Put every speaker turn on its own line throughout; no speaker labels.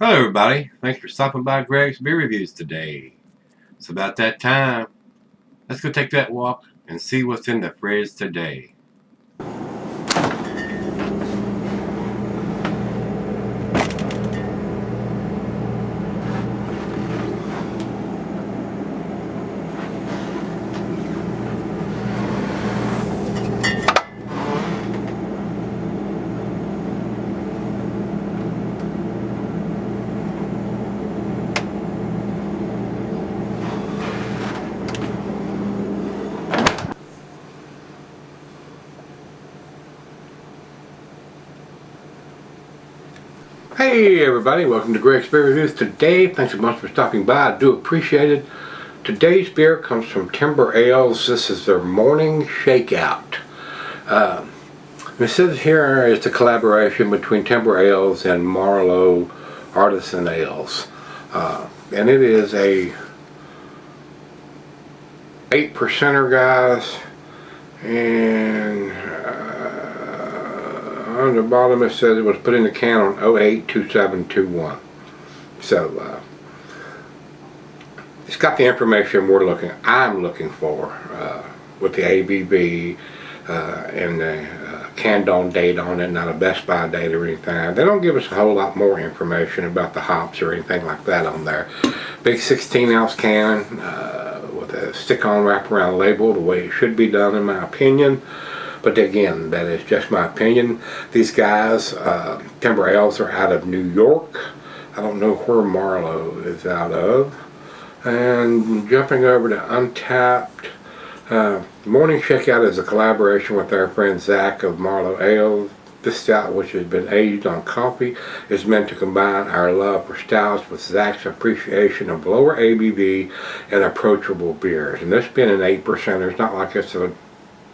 Hello everybody, thanks for stopping by Gregsbeerreviews today. It's about that time. Let's go take that walk and see what's in the fridge today. Hey everybody, welcome to Gregsbeerreviews today. Thanks so much for stopping by. I do appreciate it. Today's beer comes from Timber Ales. This is their morning shakeout. It says here it's a collaboration between Timber Ales and Marlowe Artisan Ales. And it is a 8%er, guys. And on the bottom it says it was put in the can on 08-2721. So it's got the information I'm looking for with the ABV and the canned-on date on it, not a Best By date or anything. They don't give us a whole lot more information about the hops or anything like that on there. Big 16-ounce can with a stick-on wraparound label, the way it should be done in my opinion. But again, that is just my opinion. These guys, Timber Ales, are out of New York. I don't know where Marlowe is out of. And jumping over to Untapped, Morning Shakeout is a collaboration with our friend Zach of Marlowe Ales. This stout, which has been aged on coffee, is meant to combine our love for stouts with Zach's appreciation of lower ABV and approachable beers. And this being an 8%er, it's not like it's a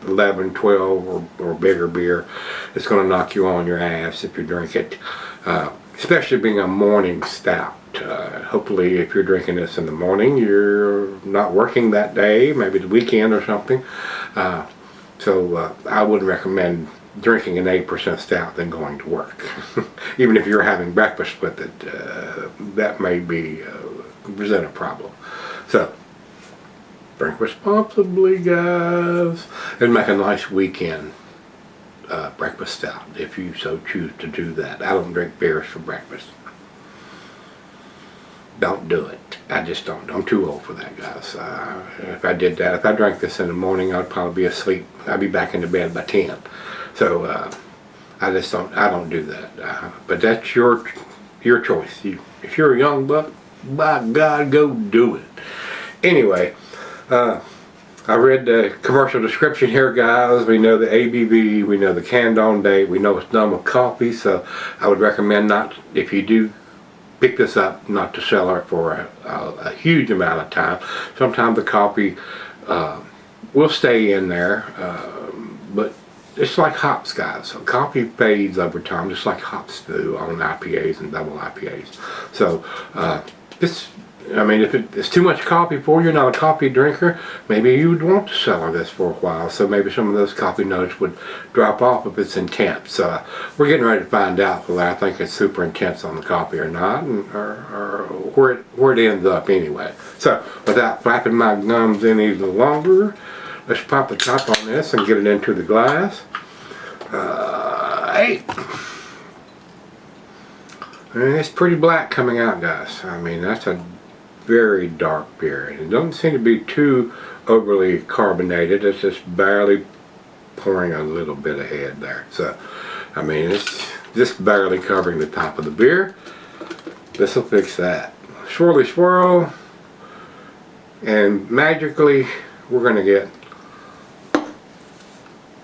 11, 12 or bigger beer. It's going to knock you on your ass if you drink it, especially being a morning stout. Hopefully if you're drinking this in the morning, you're not working that day, maybe the weekend or something. So I wouldn't recommend drinking an 8% stout than going to work. Even if you're having breakfast with it, that may present a problem. So drink responsibly, guys, and make a nice weekend breakfast stout if you so choose to do that. I don't drink beers for breakfast. Don't do it. I just don't. I'm too old for that, guys. If I did that, if I drank this in the morning, I'd probably be asleep. I'd be back into bed by 10. So I don't do that. But that's your choice. If you're a young buck, by God, go do it. Anyway. I read the commercial description here, guys. We know the ABV, we know the canned-on date, we know it's done with coffee, so I would recommend not, if you do pick this up, not to sell it for a huge amount of time. Sometimes the coffee will stay in there, but it's like hops, guys. So coffee fades over time, just like hops do on IPAs and double IPAs. So if it's too much coffee for you, you're not a coffee drinker, maybe you would want to sell this for a while. So maybe some of those coffee notes would drop off if it's intense. We're getting ready to find out whether I think it's super intense on the coffee or not, or where it ends up anyway. So without flapping my gums any longer, let's pop the top on this and get it into the glass. Hey. And it's pretty black coming out, guys. I mean, that's a very dark beer. It doesn't seem to be too overly carbonated. It's just barely pouring a little bit ahead there. So, I mean, it's just barely covering the top of the beer. This will fix that. Swirly swirl, and magically we're going to get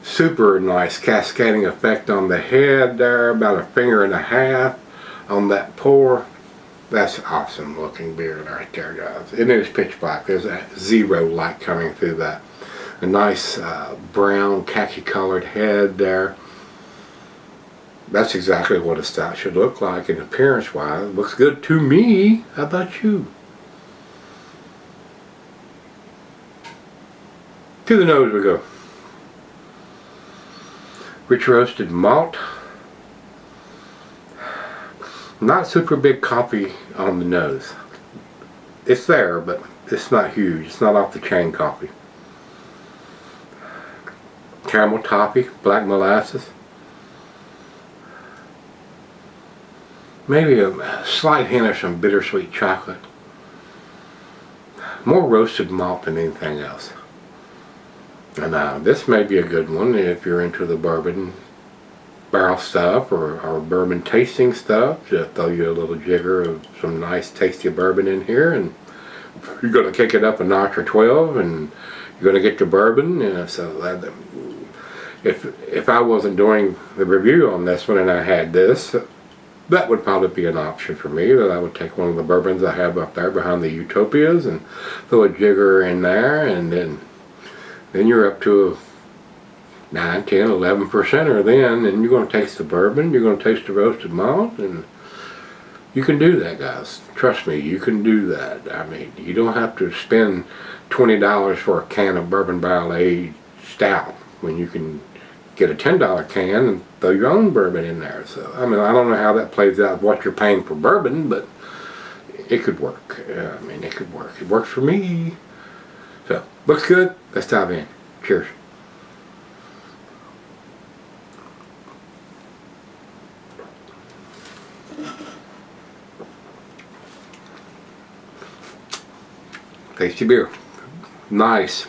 super nice cascading effect on the head there, about a finger and a half on that pour. That's awesome looking beer right there, guys. It is pitch black. There's that zero light coming through that. A nice brown khaki colored head there. That's exactly what a stout should look like in appearance wise. Looks good to me. How about you? To the nose we go. Rich roasted malt. Not super big coffee on the nose. It's there, but it's not huge. It's not off the chain coffee. Caramel toffee, black molasses. Maybe a slight hint of some bittersweet chocolate. More roasted malt than anything else. And this may be a good one if you're into the bourbon barrel stuff or bourbon tasting stuff. Just throw you a little jigger of some nice tasty bourbon in here, and you're going to kick it up a notch or 12, and you're going to get your bourbon. So if I wasn't doing the review on this one and I had this, that would probably be an option for me. That I would take one of the bourbons I have up there behind the Utopias and throw a jigger in there, and then you're up to 9, 10, 11%er then, and you're going to taste the bourbon, you're going to taste the roasted malt, and you can do that, guys. Trust me, you can do that. I mean, you don't have to spend $20 for a can of bourbon barrel aged stout when you can get a $10 can and throw your own bourbon in there. So, I mean, I don't know how that plays out, what you're paying for bourbon, but it could work. I mean, it could work. It works for me. So, looks good. Let's dive in. Cheers. Tasty beer. Nice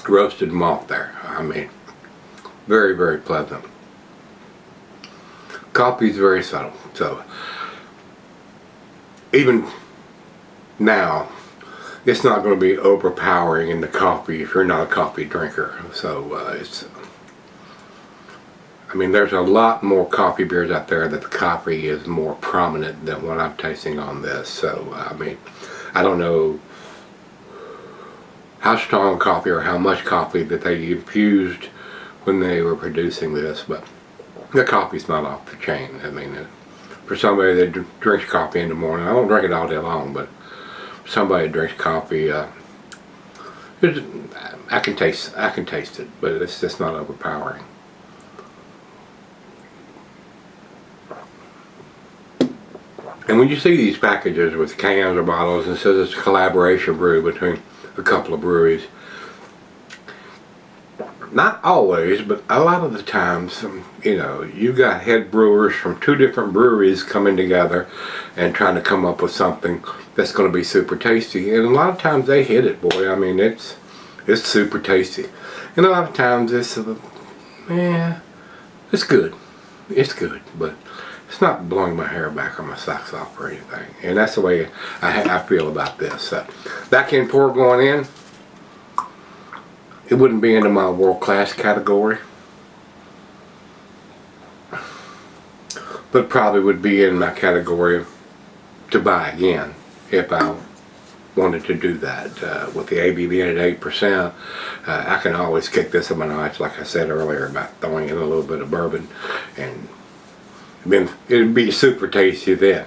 roasted malt there. I mean, very, very pleasant. Coffee's very subtle. So, even now, it's not going to be overpowering in the coffee if you're not a coffee drinker. So I mean, there's a lot more coffee beers out there that the coffee is more prominent than what I'm tasting on this. So I mean, I don't know how strong coffee or how much coffee that they infused when they were producing this, but the coffee's not off the chain. I mean, for somebody that drinks coffee in the morning, I don't drink it all day long, but somebody drinks coffee, I can taste it, but it's just not overpowering. And when you see these packages with cans or bottles, and it says it's a collaboration brew between a couple of breweries, not always, but a lot of the times, you know, you got head brewers from 2 different breweries coming together and trying to come up with something that's going to be super tasty. And a lot of times they hit it, boy. I mean, it's super tasty. And a lot of times it's good. It's good, but it's not blowing my hair back or my socks off or anything. And that's the way I feel about this. Back in pour going in, it wouldn't be into my world-class category, but probably would be in my category to buy again if I wanted to do that. With the ABV at 8%, I can always kick this up a notch, like I said earlier, about throwing in a little bit of bourbon, and it'd be super tasty then.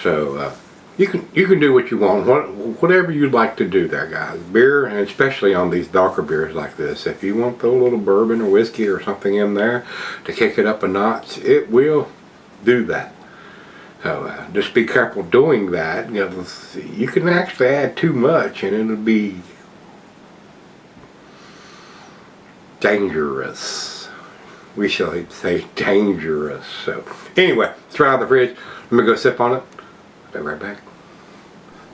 So you can do what you want, whatever you'd like to do there, guys. Beer, and especially on these darker beers like this, if you want to throw a little bourbon or whiskey or something in there to kick it up a notch, it will do that. So just be careful doing that. You know, you can actually add too much and it'll be dangerous. We shall say dangerous. So anyway, it's right out of the fridge. Let me go sip on it. Be right back.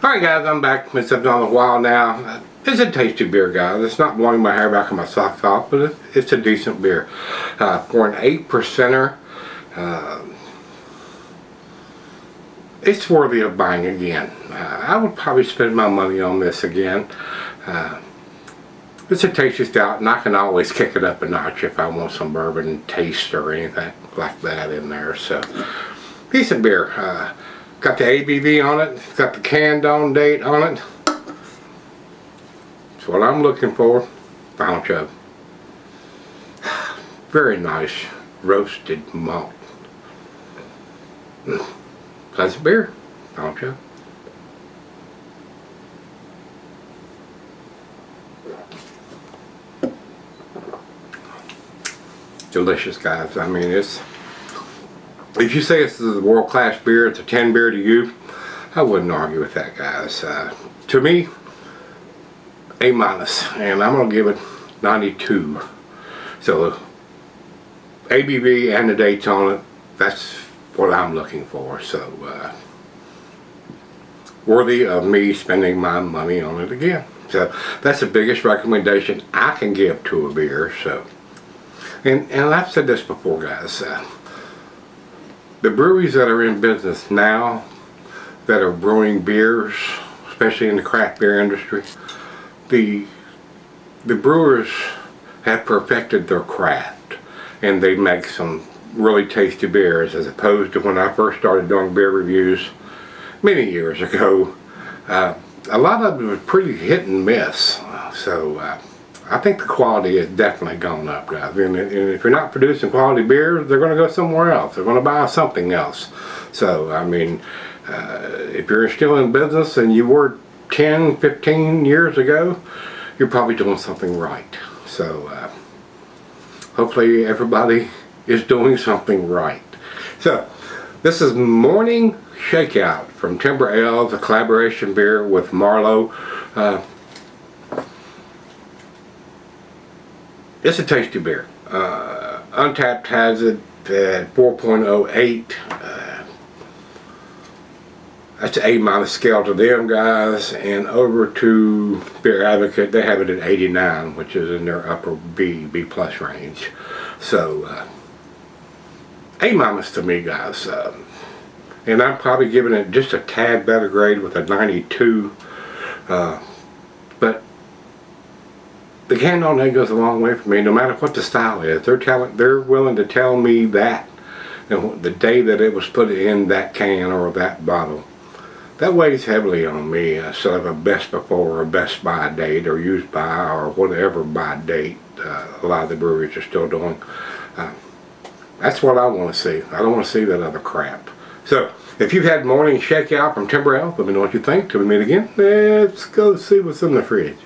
Alright guys, I'm back. Been sipping on a while now. It's a tasty beer, guys. It's not blowing my hair back and my socks off, but it's a decent beer. For an 8%er, it's worthy of buying again. I would probably spend my money on this again. It's a tasty stout, and I can always kick it up a notch if I want some bourbon taste or anything like that in there. So, decent beer. Got the ABV on it. It's got the canned on date on it. That's what I'm looking for. Final chug. Very nice roasted malt. Pleasant beer. Final chug. Delicious, guys. I mean, it's If you say this is a world-class beer, it's a 10 beer to you, I wouldn't argue with that, guys. To me, A-, and I'm going to give it 92. So, ABV and the dates on it, that's what I'm looking for. So, worthy of me spending my money on it again. So, that's the biggest recommendation I can give to a beer. So, and I've said this before, guys. The breweries that are in business now, that are brewing beers, especially in the craft beer industry, the brewers have perfected their craft, and they make some really tasty beers, as opposed to when I first started doing beer reviews many years ago. A lot of it was pretty hit and miss. So I think the quality has definitely gone up, guys. And if you're not producing quality beers, they're going to go somewhere else. They're going to buy something else. So, I mean, if you're still in business and you were 10, 15 years ago, you're probably doing something right. So, hopefully everybody is doing something right. So, this is Morning Shakeout from Timber Ales, a collaboration beer with Marlowe. It's a tasty beer. Untapped has it at 4.08. That's an A- scale to them, guys. And over to Beer Advocate, they have it at 89, which is in their upper B+ range. So, A- to me, guys. And I'm probably giving it just a tad better grade with a 92. But the can on that goes a long way for me, no matter what the style is. They're willing to tell me that, the day that it was put in that can or that bottle. That weighs heavily on me, instead of a best before or best by date or used by or whatever by date a lot of the breweries are still doing. That's what I want to see. I don't want to see that other crap. So, if you've had Morning Shakeout from Timber Ales, let me know what you think. Till we meet again, let's go see what's in the fridge.